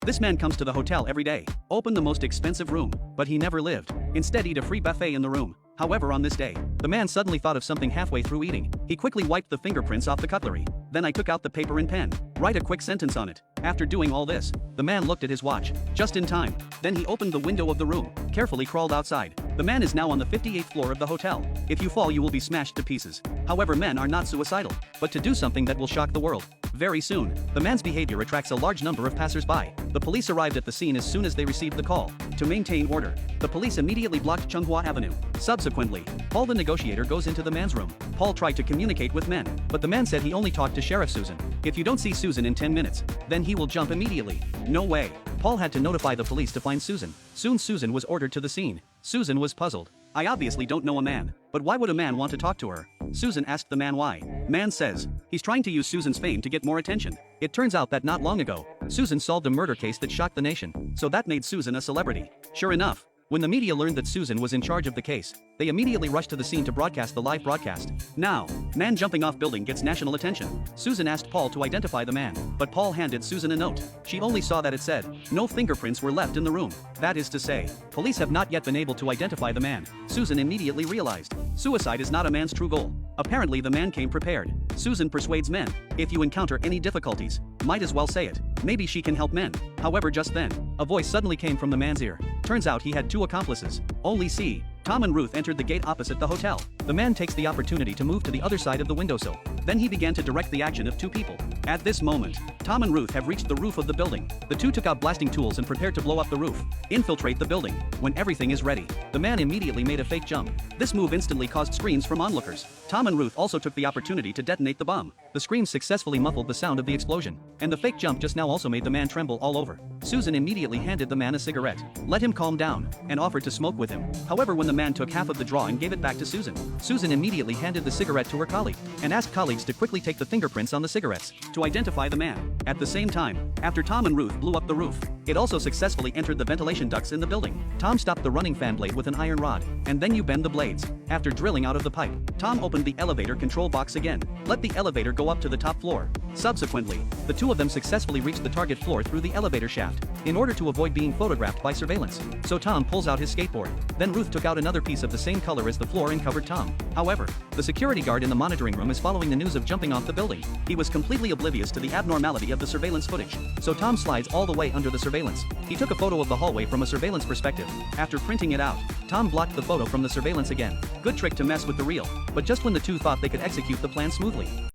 This man comes to the hotel every day, open the most expensive room, but he never lived. Instead eat a free buffet in the room. However, on this day, the man suddenly thought of something halfway through eating. He quickly wiped the fingerprints off the cutlery. Then I took out the paper and pen. Write a quick sentence on it. After doing all this, the man looked at his watch, just in time. Then he opened the window of the room, carefully crawled outside. The man is now on the 58th floor of the hotel. If you fall, you will be smashed to pieces. However, men are not suicidal, but to do something that will shock the world. Very soon, the man's behavior attracts a large number of passers-by. The police arrived at the scene as soon as they received the call. To maintain order, the police immediately blocked Chunghua Avenue. Subsequently, Paul the negotiator goes into the man's room. Paul tried to communicate with men, but the man said he only talked to Sheriff Susan. If you don't see Susan in 10 minutes, then he will jump immediately. No way. Paul had to notify the police to find Susan. Soon Susan was ordered to the scene. Susan was puzzled. I obviously don't know a man, but why would a man want to talk to her? Susan asked the man why. Man says, he's trying to use Susan's fame to get more attention. It turns out that not long ago, Susan solved a murder case that shocked the nation, so that made Susan a celebrity. Sure enough, when the media learned that Susan was in charge of the case, they immediately rushed to the scene to broadcast the live broadcast. Now, man jumping off building gets national attention. Susan asked Paul to identify the man, but Paul handed Susan a note. She only saw that it said, no fingerprints were left in the room. That is to say, police have not yet been able to identify the man. Susan immediately realized, suicide is not a man's true goal. Apparently the man came prepared. Susan persuades men, if you encounter any difficulties, might as well say it. Maybe she can help men. However, just then, a voice suddenly came from the man's ear. Turns out he had two accomplices. Only see. Tom and Ruth entered the gate opposite the hotel. The man takes the opportunity to move to the other side of the windowsill. Then he began to direct the action of two people. At this moment, Tom and Ruth have reached the roof of the building. The two took out blasting tools and prepared to blow up the roof. Infiltrate the building. When everything is ready, the man immediately made a fake jump. This move instantly caused screams from onlookers. Tom and Ruth also took the opportunity to detonate the bomb. The screams successfully muffled the sound of the explosion, and the fake jump just now also made the man tremble all over. Susan immediately handed the man a cigarette, let him calm down, and offered to smoke with him. However, when the man took half of the draw and gave it back to Susan, Susan immediately handed the cigarette to her colleague, and asked colleagues to quickly take the fingerprints on the cigarettes, to identify the man. At the same time, after Tom and Ruth blew up the roof, it also successfully entered the ventilation ducts in the building. Tom stopped the running fan blade with an iron rod, and then you bend the blades. After drilling out of the pipe, Tom opened the elevator control box again. Let the elevator go up to the top floor. Subsequently, the two of them successfully reached the target floor through the elevator shaft, in order to avoid being photographed by surveillance. So Tom pulls out his skateboard. Then Ruth took out another piece of the same color as the floor and covered Tom. However, the security guard in the monitoring room is following the news of jumping off the building. He was completely oblivious to the abnormality of the surveillance footage. So Tom slides all the way under the surveillance. He took a photo of the hallway from a surveillance perspective. After printing it out, Tom blocked the photo from the surveillance again. Good trick to mess with the real. But just when the two thought they could execute the plan smoothly,